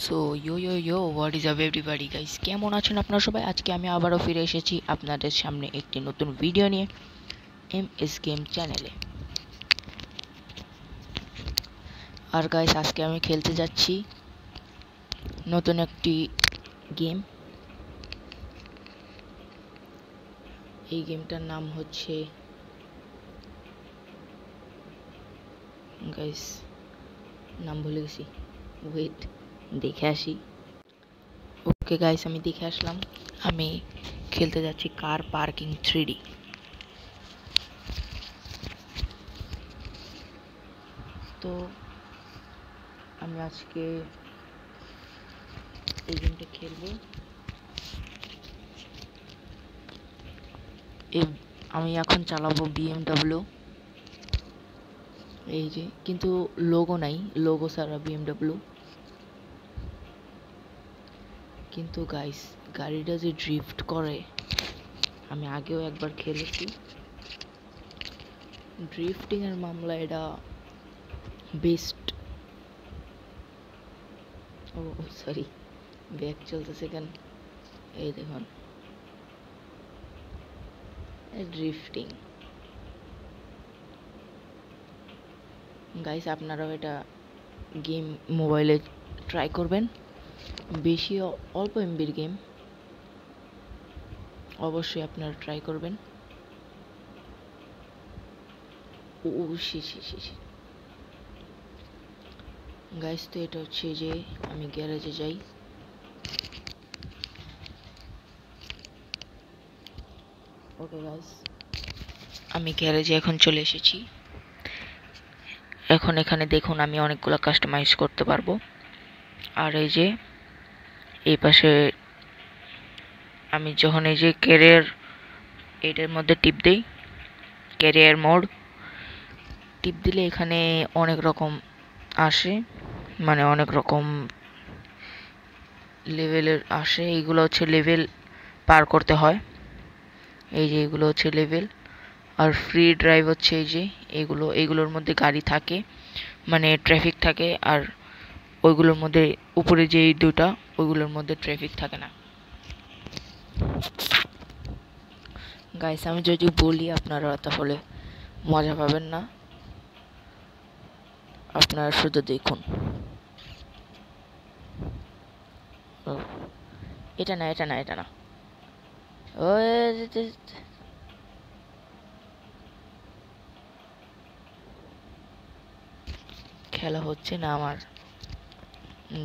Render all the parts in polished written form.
So yo what is up everybody guys, কেমন আছেন আপনারা সবাই? আজকে আমি আবারও ফিরে এসেছি আপনাদের সামনে একটি নতুন ভিডিও নিয়ে এমএস গেম চ্যানেলে। আর গাইস, আজকে আমি খেলতে যাচ্ছি নতুন একটি গেম। এই গেমটার নাম হচ্ছে গাইস, নাম ভুলে গেছি, ওয়েট দেখে আসি। ওকে গাইস, আমি দেখে আসলাম। আমি খেলতে যাচ্ছি কার পার্কিং 3D। তো আমি আজকে এই গেমটা খেলবো। আমি এখন চালাবো BMW। এই যে, কিন্তু লোগো নাই, লোগো ছাড়া BMW। কিন্তু গাইস, গাড়িটা যে ড্রিফট করে, আমি আগেও একবার খেলেছি। ড্রিফটিং এর মামলা এটা বেস্ট। ও সরি, ব্যাক চলতেছে কেন? এই দেখুন, ড্রিফটিং। গাইস, আপনারাও এটা গেম মোবাইলে ট্রাই করবেন। বেশি অল্প এমবির গেম, অবশ্যই আপনারা ট্রাই করবেন। ও শি গাইস, তো এটা হচ্ছে যে আমি গ্যারেজে যাই। ওকে গাইস, আমি গ্যারেজে এখন চলে এসেছি। এখন এখানে দেখুন, আমি অনেকগুলো কাস্টমাইজ করতে পারবো। আর এই যে এই পাশে আমি যখন এই যে ক্যারিয়ার, এটার মধ্যে টিপ দেই, ক্যারিয়ার মোড টিপ দিলে এখানে অনেক রকম আসে, মানে অনেক রকম লেভেলের আসে। এইগুলো হচ্ছে লেভেল পার করতে হয়। এই যে এগুলো হচ্ছে লেভেল। আর ফ্রি ড্রাইভ হচ্ছে এই যে এইগুলোর মধ্যে গাড়ি থাকে, মানে ট্রাফিক থাকে। আর ওইগুলোর মধ্যে উপরে যে এই দুটা, ওইগুলোর মধ্যে ট্রাফিক থাকে না। গাইস, আমি যদি বলি আপনারা তাহলে মজা পাবেন না, আপনারা শুধু দেখুন। এটা না, এটা না, এটা না, খেলা হচ্ছে না আমার।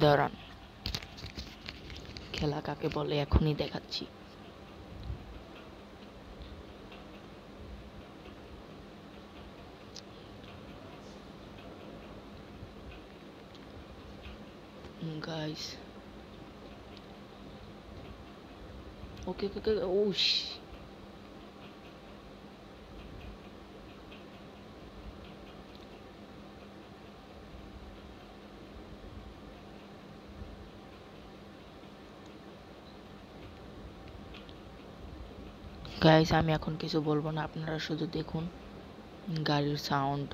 দাঁড়ান, খেলা কাকে বলে এখনই দেখাচ্ছি। গাইস, ওকে ওকে ওশ, গাইস, আমি এখন কিছু বলবো না, আপনারা শুধু দেখুন গাড়ির সাউন্ড।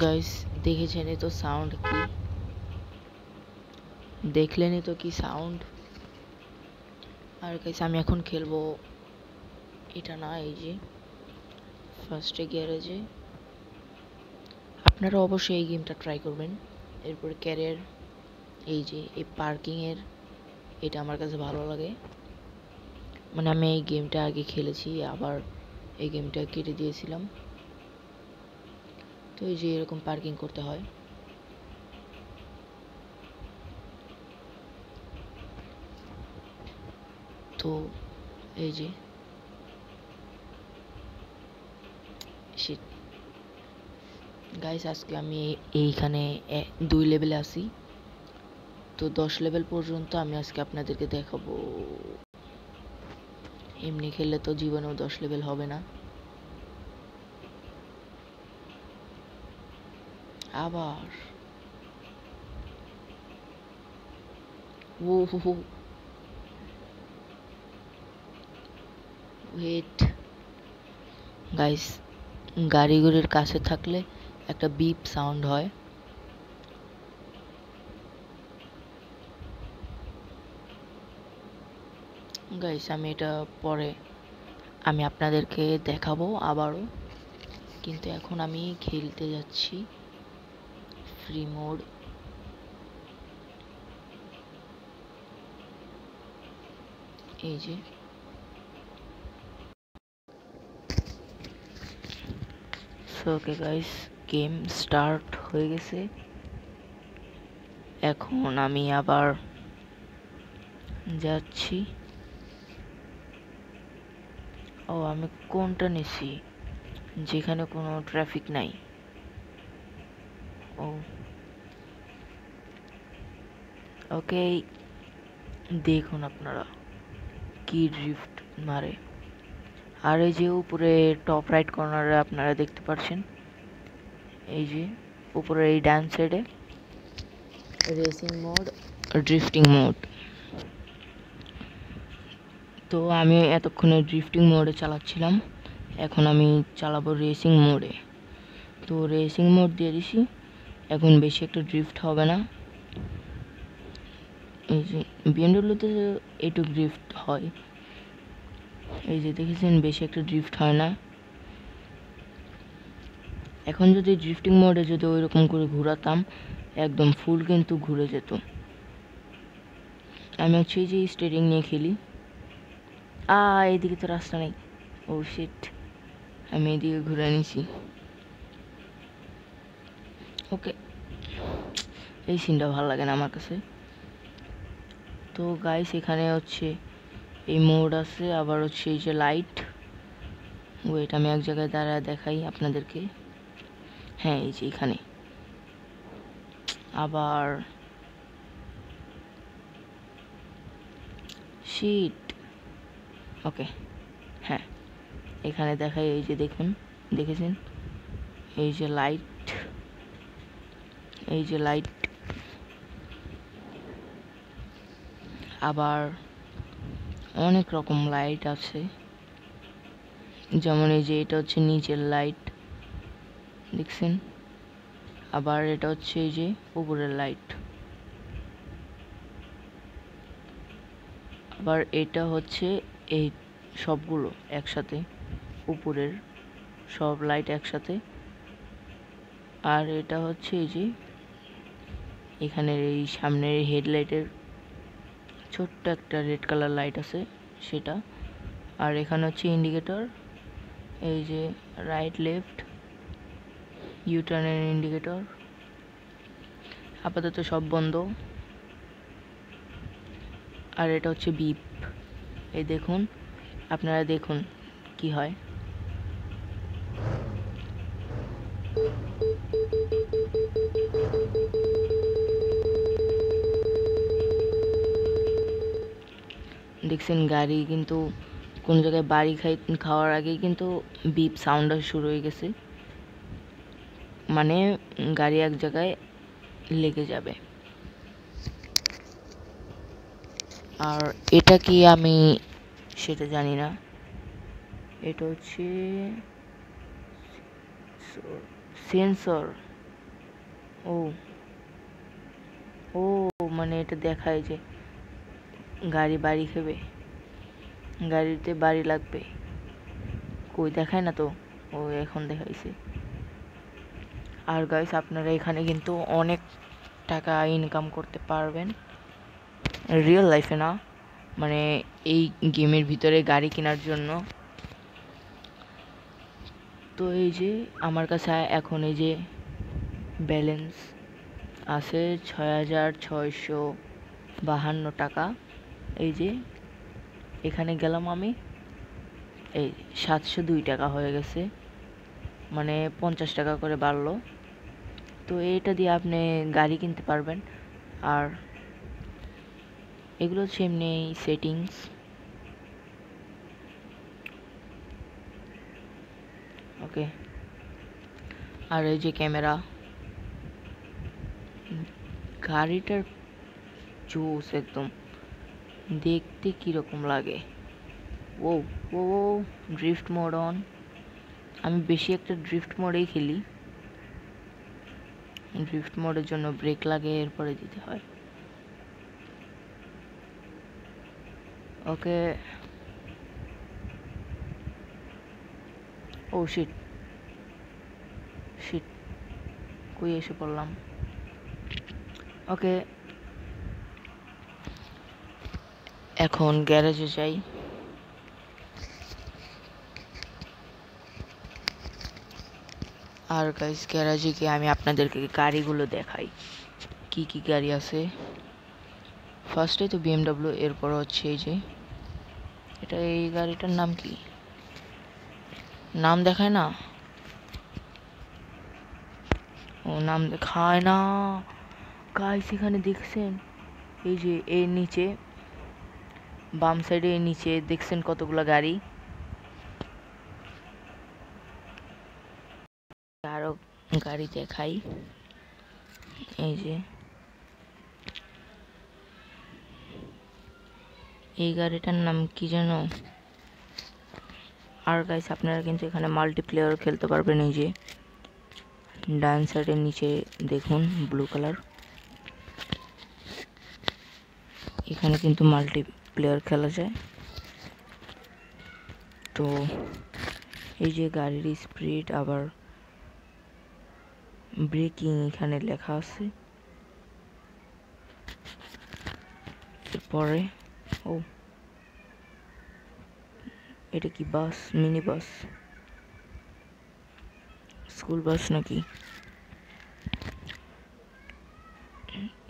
গাইস, দেখেছেনই তো সাউন্ড কি, দেখলেনই তো কি সাউন্ড। আর গাইস, আমি এখন খেলবো এটা না, এই যে ফার্স্টে গ্যারেজে। আপনারা অবশ্যই এই গেমটা ট্রাই করবেন। এরপর ক্যারিয়ার, এই যে এই পার্কিংয়ের, এটা আমার কাছে ভালো লাগে। মানে আমি এই গেমটা আগে খেলেছি, আবার এই গেমটা কেটে দিয়েছিলাম। তো এই যে এরকম পার্কিং করতে হয়। তো এই যে শিট, গাইস আজকে আমি এইখানে 2 লেভেলে আছি। তো 10 লেভেল পর্যন্ত আমি আজকে আপনাদেরকে দেখাবো। এমনি খেললে তো জীবনেও 10 লেভেল হবে না। আবার ও হো হো ওয়েট গাইস, গাড়িগুলির কাছে থাকলে একটা বিপ সাউন্ড হয়। গাইস আমি এটা পরে আমি আপনাদেরকে দেখাবো আবারও, কিন্তু এখন আমি খেলতে যাচ্ছি ফ্রি মোড। এই যে ওকে গাইস, গেম স্টার্ট হয়ে গেছে। এখন আমি আবার যাচ্ছি। ও আমি কোনটা নিছি যেখানে কোনো ট্রাফিক নাই? ও ওকে, দেখুন আপনারা কি ড্রিফট মারে। আর এই যে উপরে টপ রাইট কর্নারে আপনারা দেখতে পাচ্ছেন, এই যে উপরে এই ডান সাইডে রেসিং মোড, ড্রিফটিং মোড। তো আমি এতক্ষণে ড্রিফটিং মোডে চালাচ্ছিলাম, এখন আমি চালাবো রেসিং মোডে। তো রেসিং মোড দিয়ে দিছি, এখন বেশি একটা ড্রিফট হবে না। এই যে বিএমডব্লিউতে এইটুক ড্রিফট হয়, এই যে দেখেছেন বেশি একটা ড্রিফট হয় না। এখন যদি ড্রিফটিং মোডে যদি ওইরকম করে ঘোরাতাম একদম ফুল কিন্তু ঘুরে যেত। আমি হচ্ছে এই যে স্টিয়ারিং নিয়ে খেলি। এইদিকে তো রাস্তা নেই। ও শিট, আমি এদিকে ঘুরে নিছি। ওকে, এই সিনটা ভালো লাগে না আমার কাছে। তো গাইস এখানে হচ্ছে এই মোড আছে, আবার হচ্ছে এই যে লাইট। ওয়েট আমি এক জায়গায় দাঁড়ায় দেখাই আপনাদেরকে। হ্যাঁ এই যে এখানে আবার শিট। ওকে হ্যাঁ, এখানে দেখাই, এই যে দেখুন, দেখেছেন এই যে লাইট, এই যে লাইট। আবার অনেক রকম লাইট আছে, যেমন এই যে এটা হচ্ছে নিচের লাইট, দেখছেন। আবার এটা হচ্ছে এই যে উপরের লাইট। আবার এটা হচ্ছে এই সবগুলো একসাথে, উপরের সব লাইট একসাথে। আর এটা হচ্ছে এই যে এখানের এই সামনের হেডলাইটের ছোট্ট একটা রেড কালার লাইট আছে সেটা। আর এখানে হচ্ছে ইন্ডিকেটর, এই যে রাইট লেফট ইউটার্নের ইন্ডিকেটর। আপাতত সব বন্ধ। আর এটা হচ্ছে বিপ, এই দেখুন, আপনারা দেখুন কি হয়। দেখছেন গাড়ি কিন্তু কোন জায়গায় বাড়ি খাওয়ার আগেই কিন্তু বিপ সাউন্ড শুরু হয়ে গেছে, মানে গাড়ি এক জায়গায় লেগে যাবে। আর এটা কি আমি সেটা জানি না, এটা হচ্ছে সেন্সর। ও ও মানে এটা দেখায় যে গাড়ি বাড়ি খাবে, গাড়িতে বাড়ি লাগবে। কই দেখায় না তো, ও এখন দেখাইছে। আর গাইস আপনারা এখানে কিন্তু অনেক টাকা ইনকাম করতে পারবেন, রিয়েল লাইফে না, মানে এই গেমের ভিতরে গাড়ি কেনার জন্য। তো এই যে আমার কাছে এখন এই যে ব্যালেন্স আছে 6,652 টাকা। এই যে এখানে গেলাম আমি, এই 702 টাকা হয়ে গেছে, মানে 50 টাকা করে বাড়লো। তো এটা দিয়ে আপনি গাড়ি কিনতে পারবেন। আর এগুলো হচ্ছে এমনি সেটিংস। ওকে, আর এই যে ক্যামেরা, গাড়িটার জোস একদম, দেখতে কীরকম লাগে। ও ও ড্রিফট মোড অন। আমি বেশি একটা ড্রিফট মোডেই খেলি। ড্রিফট মোডের জন্য ব্রেক লাগে, এরপরে দিতে হয়। ওকে, ও শিট শিট, কই এসে পড়লাম। ওকে, এখন গ্যারেজে যাই। আর গাইস, গ্যারেজে গিয়ে আমি আপনাদেরকে গাড়িগুলো দেখাই, কি কি গাড়ি আছে। ফার্স্টে তো বিএমডাব্লিউ, এরপর হচ্ছে এই যে এটা, এই গাড়িটার নাম কি, নাম দেখায় না, ও নাম দেখায় না গাইস। এখানে দেখছেন এই যে এর নিচে, বাম সাইডে এর নিচে দেখছেন কতগুলো গাড়ি। আরো গাড়ি দেখাই, এই যে এই গাড়িটার নাম কি যেন। আর গাইস, আপনারা কিন্তু এখানে মাল্টিপ্লেয়ার খেলতে পারবেন। এই যে ডান সাইডের নিচে দেখুন ব্লু কালার, এখানে কিন্তু মাল্টিপ্লেয়ার খেলা যায়। তো এই যে গাড়ির স্পিড, আবার ব্রেকিং এখানে লেখা আছে। এরপরে ও, এটা কি বাস, মিনি বাস, স্কুল বাস নাকি,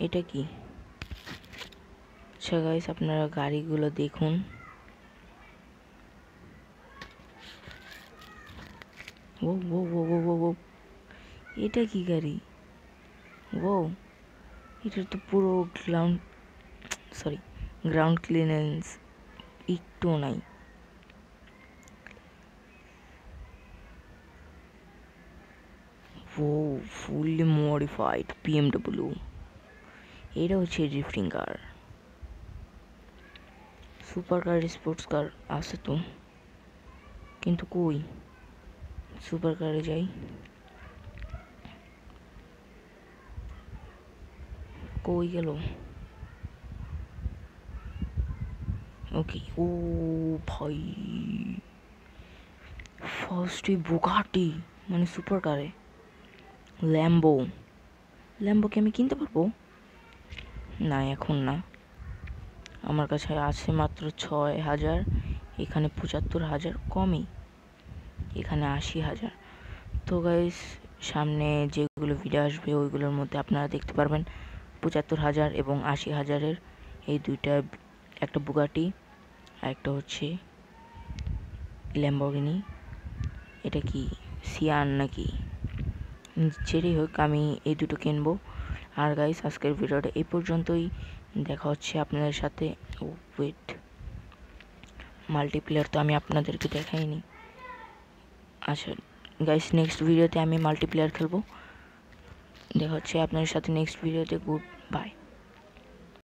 এটা কি? আচ্ছা গাইস, আপনারা গাড়িগুলো দেখুন। ও ও ও ও ও ও, এটা কি গাড়ি? ও, এটা তো পুরো গ্রাউন্ড ক্লিয়ারেন্স একটু নাই। ও, ফুললি মডিফাইড বিএমডব্লিউ। এটা হচ্ছে ড্রিফটিং কার। সুপার কার, স্পোর্টস কার আছে তো, কিন্তু কই, সুপার কারে যাই, কই গেল? ওকে, ও ভাই, ফার্স্টে বুগাটি, মানে সুপার কারে ল্যাম্বো। ল্যাম্বোকে আমি কিনতে পারবো? না, এখন না, আমার কাছে আছে মাত্র 6,000। এখানে 75,000 কমই, এখানে 80,000। তো গাইস, সামনে যেগুলো ভিডিও আসবে ওইগুলোর মধ্যে আপনারা দেখতে পারবেন 75,000 এবং 80,000-এর এই দুইটা, একটা বুগাটি আর একটা হচ্ছে ল্যাম্বরগিনি। এটা কি সিয়ান নাকি, যেটাই হোক, আমি এই দুটো কিনবো। আর গাইস, আজকের ভিডিওটা এই পর্যন্তই, দেখা হচ্ছে আপনাদের সাথে। ওয়েট, মাল্টিপ্লেয়ার তো আমি আপনাদেরকে দেখাইনি। আচ্ছা গাইস, নেক্সট ভিডিওতে আমি মাল্টিপ্লেয়ার খেলবো। দেখা হচ্ছে আপনাদের সাথে নেক্সট ভিডিওতে। Good bye.